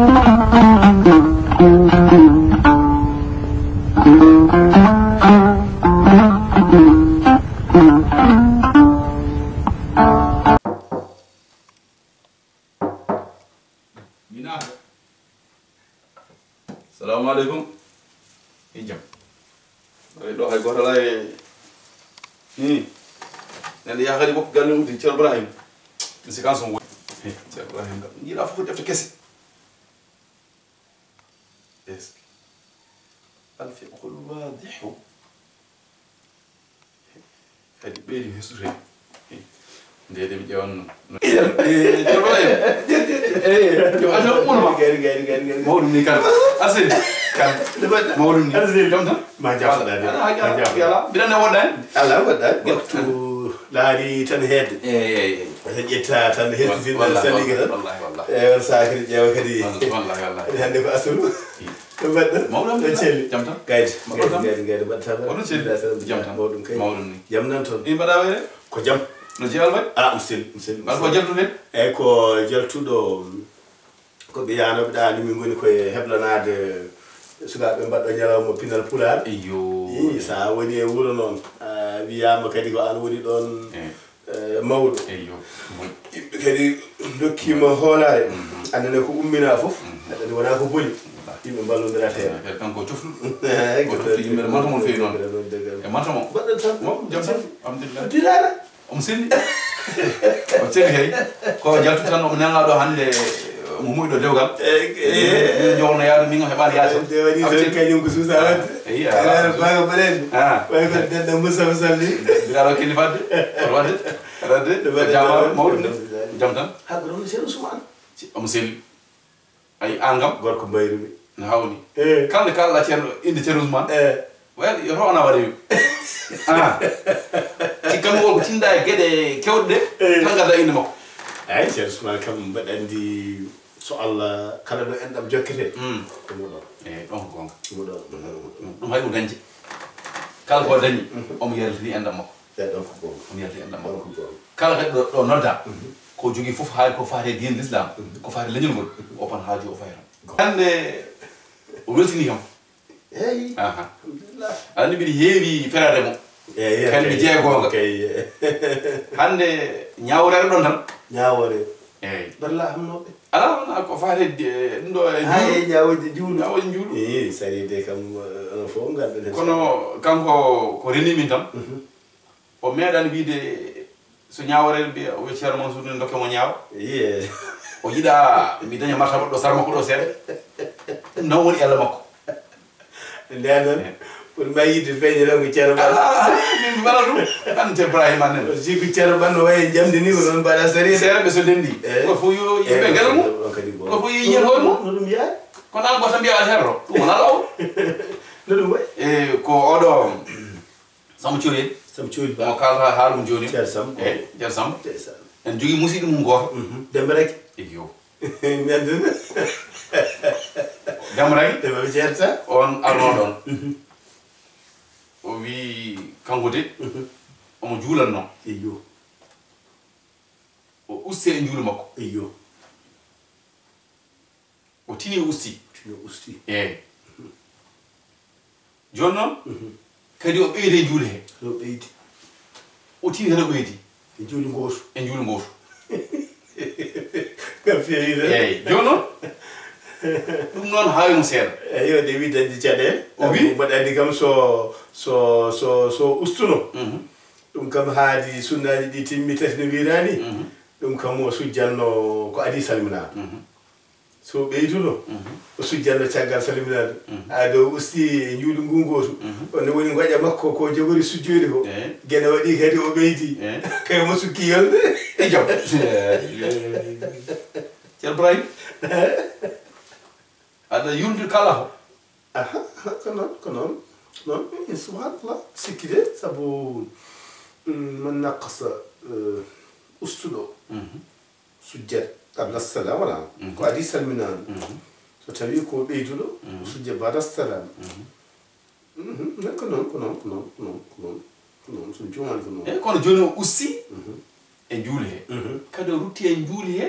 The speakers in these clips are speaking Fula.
Assalamu alaikum. Ijam. Do hay goto la nande ya xari bok galu di Cheikh Ibrahim. Ci kan son Cheikh Ibrahim ni la fofu def kesse. Est الفقه الواضح هذه بيلي هسوري دي بيجون مولوني كان أصل كان مولوني ما جاء بدنا ودان الله ودان قلت لاري تنهد جيتا تنهد في السنة والله ساكر جاوا كدي والله هندي أصل مولوني جامتا قايد بطل جامتا مولوني جامنا تون إيه بدأ كجام no jeewal bay musil bal ko jaltude e ko jaltudo ko be yaano be daani min goni ko heblanade sugabe baddo nyalawmo pinal pular iyo sa woni e wuro non wiyama kadi ko an woni don mawdo iyo kadi dokkima hoolare andane ko ummina fof adani wona ko boli yimbe ballondira tere kanko cofnu ko tofti yimbe mata mon feyi non e mata mon baddo tan mo jam tan alhamdulillah dilala Omsini hey ko jaltu tan o nanga do hande mo muydo dewgal joorno yaado mi ngam hebal yaado de wadi so kanyum ko susa wadde ala baga balen way ko dedda musa musalli dara kini fadde wadde jama mawdum jam tan habro no sel usman omsini ay angam gorko bayrumi na hawni kala kala cerno inde cerno usman way yo rona wadi cikam ko tinda gede kewde tangata inde makko ay Cheikh Ousmane kam badandi so Allah kala do endam jokkete mo do don gonga mo do dum hay mo dañji kala ko dañi o mo yalti endam makko don ko gonga o mo yalti endam makko kala kadi do nodda ko jogi fof haali ko faate diine l'islam ko faate leñol ngol o pan haaji o fayran hande o weltini kam hey alhamdulillah andi bi heewi ferade mo kan mi jeegonga hande ñawore don tan ñawore balla hamnobe ala ko faate ndo ay ñawode juulu ñawode juulu sari de kam fo ngal kono kanko ko reni min tam o meedan wiide so ñawore bi o Ceerno Mansuur ne dokke mo ñaaw o yida mi daña marta do sarma ko do seede non woni yalla makko ndaanon pour ma yidde feeñe lan ko Ceerno Ban min baratu ante Ibrahima nen si ko Ceerno Ban waye jamdi ni ko non bada sari seere be so dendi ko fu yo yimbe garal mo ko fu yi ñer hono no dum yaay ko nan ko tan biya herro dum na law no dum way ko odo sam ciuri mo kala haalum joni Cersam Cersam en jogi musidi mum goto dembe rek iyo mendun dembe rek dembe Cersa on arno don o wi kanko de o mo juulanno iyo o usti e juulu makko iyo o tini usti joni noon kadi o ɓeyde juule he o ɓeydi o tini tan o ɓeydi e juuli gootu kam feewi joni noon ɗum noon haawi mo seeɗa eyi o dewi dañde caɗele o wi mbaɗa andi kam so ustuno ɗum kam haadi sunnaji ɗi timmi tati no wirani ɗum kam o sujjanno ko adi salminade so ɓeyduno o sujjanno caggal salminade ha dow usti e juuɗu ngu gootu onne woni goƴa makko ko jogori sujjoyde ko gueɗe waɗi kadi o ɓeydi kay mo sukki yolde e jam Ceerno Ibrahim aɗa yulde kala ko noon subhanallah sikki de sabu man naqasa ustuɗo sujjat qabla salam wala ko adi salminade so tawi ko ɓeyduɗo o sujja bada salam ko noon so jomani ko noon e kono joni o usti e juuli he kadi o rutti e juuli he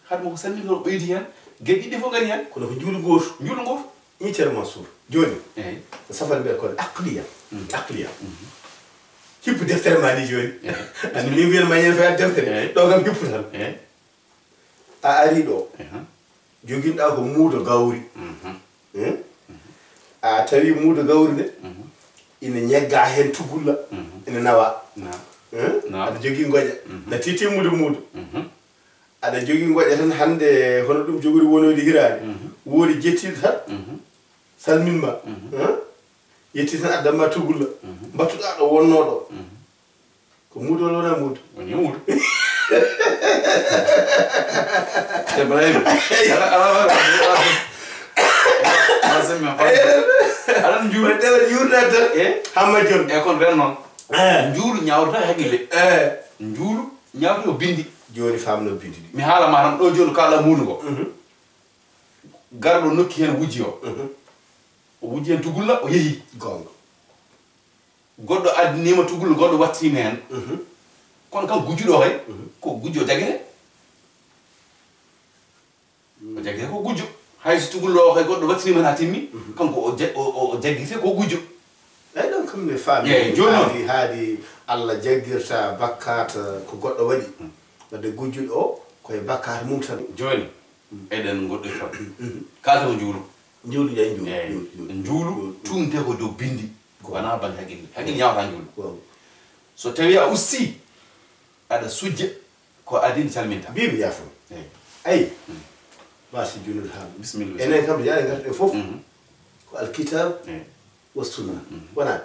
hadmo ko salmino o ɓeydi hen geɗe ɗiɗi fof ngari hen kono ko njuulu gootu ni ceerno Mansour joni eyi safal mbiya kono aqliya hippu deftere ma ni joni andi min wiyen mañen fa deftere ɗo kam hippu tan a ari ɗo joguinɗa ko muudo gawri a tawi muudo gawri nde ina ñegga hen tugulla ina nawa aɗa jogui goƴa na titimmude muudo aɗa jogui goƴa tan hande hono ɗum jogori wonode hirade woodi jettiɗo tan salminma yetti tan addamma tugulla mbattuɗa ɗo wonnoɗo ko muudo wala wona muudo woni muudo Ibrahim aɗan juulu ɗewa yurda tan hamma jon e kon ren noon njuulu ñawrata haqqille njuulu ñawrata o bindi joni famno bindi ɗi mi haalama tan ɗo joni kalɗa muudu ko garɗo nokki hen wujji o wujji hen tugulla o yeehi gonga goɗɗo addinima tugulla goɗɗo wattima hen kono kam gujjuɗo hay ko gujjo jaguete o jaguete ko gujjo hayso tugullo o hay goɗɗo wattinima hen ha timmi kanko o jaggite ko gujjo eyi ɗon kam mi faami joni haadi Allah jaggirta bakkata ko goɗɗo waɗi wadde gujjuɗo o koye bakkata mum tan joni eɗen goɗɗirta kalta ko njuulu njuulu ƴay njuulu tumte ko dow bindi wona banggue haqqille ñawata njuulu so tawi a usti aɗa sujja ko adini calminta mbimi yaafo ayi basi junude haala bisimilla enen kam yaade garɗe fof ko alkitab wa sunna wona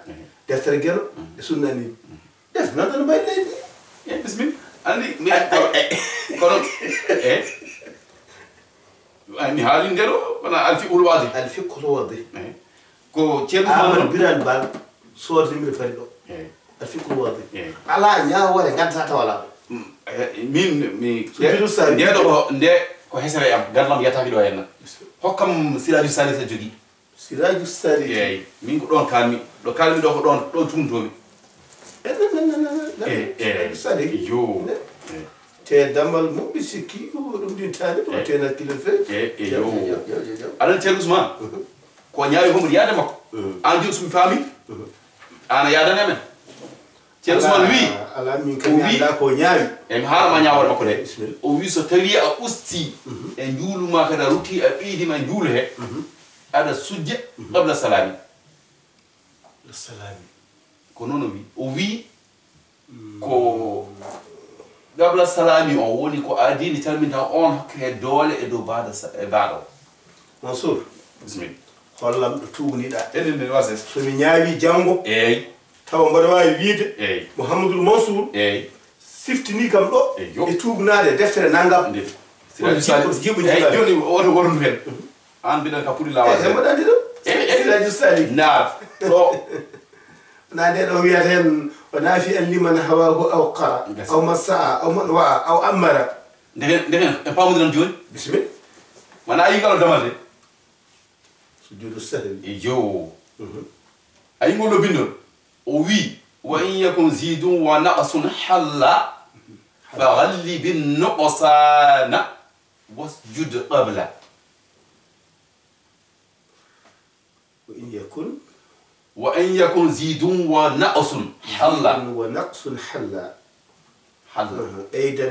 deftere gueɗo e sunna ni def nandano mbay leydi e bisimilla andi kono mi haali ndeɗo wona alfiqul wadi ko ceerno birani bal sodrimire fari ɗo alfiqul wadi ala ñawore gaddata taw ala min ndeɗo ko nde ko hesere am garlam yiyataki ɗo henna hokkam siraju sali sa jogui siraju sali eyyi min ko ɗon kalmi ɗo ko ɗon tumtomi sali yo te dammal moɓɓi sikki ɗum ɗintani ɗo tenat kilo fe yo aɗan ceerno Ousmane ko ñaawi homoɗo yaade makko an joni somi faami ana yadani amen ceerno Ousmane wi ala min kam anda ko ñaawi mi haalama ñawore makko de o wi so tawi a usti e njuuluma kadi a rutti a ɓeydima e njuulu he aɗa sujja qabla salami ko noon o wi o wi ko qabla salami o woni ko adini calminta on hokke doole e dow baɗo o Mansour bisimilla hollam ɗo tuwniɗa eɗen wase somi ñaawi janngo eyyi tawa mbaɗa wawi wiide eyyi Mouhamadoul Mansour eyyi siftini kam ɗo e tuubnade deftere naggam joni oto worndu hen an mbiɗen ka puɗi lawade mbaɗandi ɗo siraju sali naar ɗo na nde ɗo wiyata hen o naafi an liman hawahu aw qara aw massa'a aw man wa'a aw ammara ndegen en pamodiran joni bisimilla wona ayi ngal o damal de sujudu sahwi yo ayi ngol ɗo bindol o wi wa in yakun zidun wa naqsun halla fa ghallibi nuqsana wasjud qabla وإن يكن زيد ونقص حلا ونقص حلا أيضا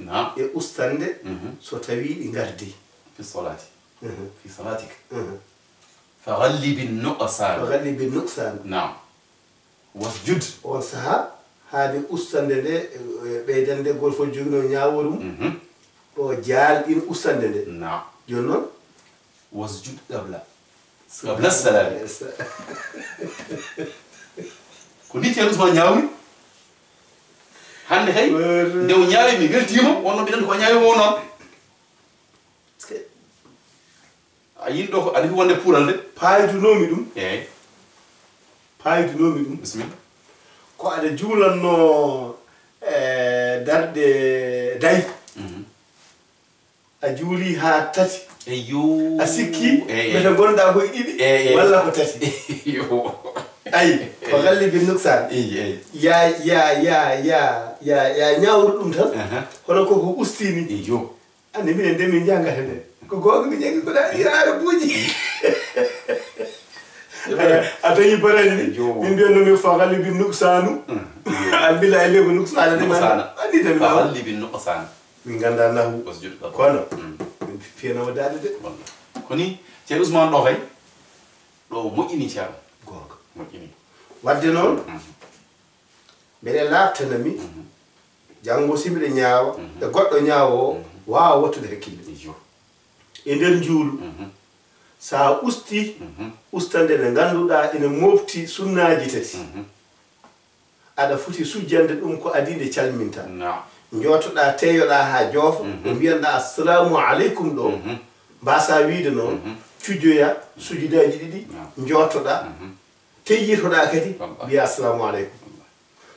نعم أستند ستوي إنغردي في الصلاة في صلاتك فغلب النقصان نعم واسجد وسها هذه أستند أيضا غول فجونا نياورم وجال إن أستند نعم جنون واسجد قبل السلام كنت يا رسول نياوي hande hay nde o ñaawi mi weltima wonno biɗen ko ñaawi mo noon a yiɗi ɗo ko aɗa fi wonde puural de paydunomi ɗum eyyi paydunomi ɗum bisimilla ko aɗa juulanno darɗe dayi a juuli ha tati eyyo a sikki mete gonɗa koye ɗiɗi walla ko tati ayi ko gallibi nuksan ya ñawru ɗum tan hono koko ustini eyyo ande minen nde min jangata nde ko gogo mi jangi ko da iraare buuji atayi barani min biyo no mi fagali bi nuksanu albila ile ko nuksana de man andi de fagali bi nuksana min ganda nahu kono min fiena wadade de koni ci Ousmane do fay do moƴƴini ci am gogo moƴƴini wadde non bele laptanami jango simbe nyaawa e goddo nyaawo waawa wattude hakkille e nder njuulu sa usti ustande nde ganduɗa ina mofti sunnaji tati aɗa foti sujjande ɗum ko adinde calminta jootoɗa teyoɗa ha joofa mbiyanɗa assalamu aleykum ɗo mbasa wiide noon cujjoya sujudaji ɗiɗi jootoɗa teyjitoɗa kadi mbiya assalamu aleykum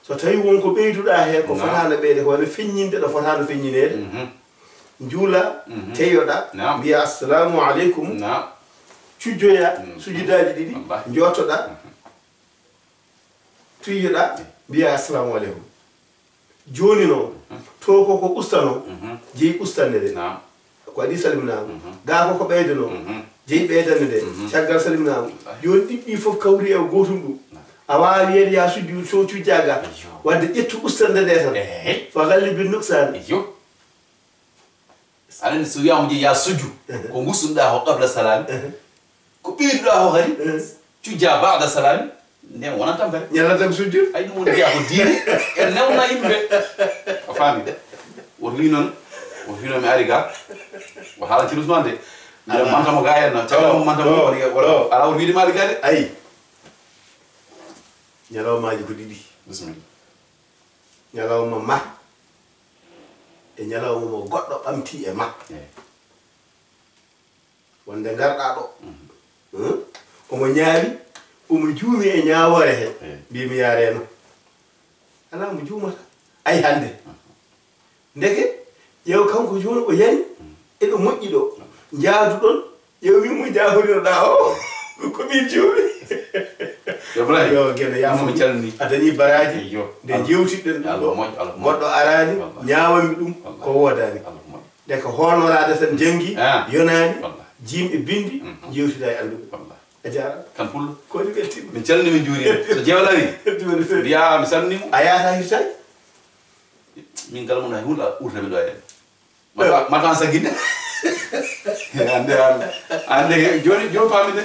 so tawi wonko ɓeyduɗa he ko fotano ɓeyde wona feññinde ɗo fotano feññinede njuula teyoɗa mbiya assalamu aleykum cujjoya sujudaji ɗiɗi jootoɗa tuyiyoɗa mbiya assalamu aleykum joni noon to koko ustano jeeyi ustannde nde ko waɗi salminama ga koko ɓeydono jeeyi ɓeydande nde caggal salminama joni ɗiɗɗi foof kawri e gotum ɗum a wawi wiyeede ya sujju so cujjaga wadde ƴettu ustannde nde tan fa gallibi nuksani aɗa so wiyama je ya sujju ko gussuɗa ko qabla salami ko ɓeyduɗa ko kadi cujja ba'da salami nden wonat tampere ñallatan sujju ay ɗum woni jeeya ko diine en newna yimɓe o faami woto wi noon woto wi noon mi ari ga o haala ci Ousmane de mbiɗa mantamo ga en caggal mantamo ala woto wiide maɗi ga de ayi ñalawmaji ko ɗiɗi bisimilla ñalawma ma e ñalawma mo goɗɗo ɓamti e ma wonde garɗa ɗo omo ñaawi omo juumi e ñaawore he mbimi yareno ala mo juumata ay hande ndeke ƴeew kanko joni o yani eɗo moƴƴi ɗo jaadu ɗon ƴeew mimo jahorinoɗa o ko min juumi yo gueɗe yamami calni a dañi baraji nde jewtiɗen ɗum ɗo goɗɗo arani ñawami ɗum ko wodani nde ko honorade tan janggi yonani jimɓe bindi jewtida e anduɓe a jarama kan pullo koni weltima min calni min juuri so jewlari mbiya mi salminimo a yata hirtaki min gal mona hunde ɓurtami ɗo en matan saguinde ande joni paami de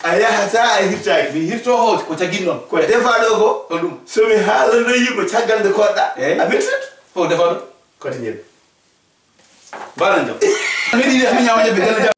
a yahata a hirtaki mi hirto ho ko tagui noon ko defaɗo ko ko ɗum somi haalano yimɓe caggal nde koɗɗa a mettat fo defaɗo koto ñebbe baran jam mi ɗiɗi mi ñama ñebbe gelle jam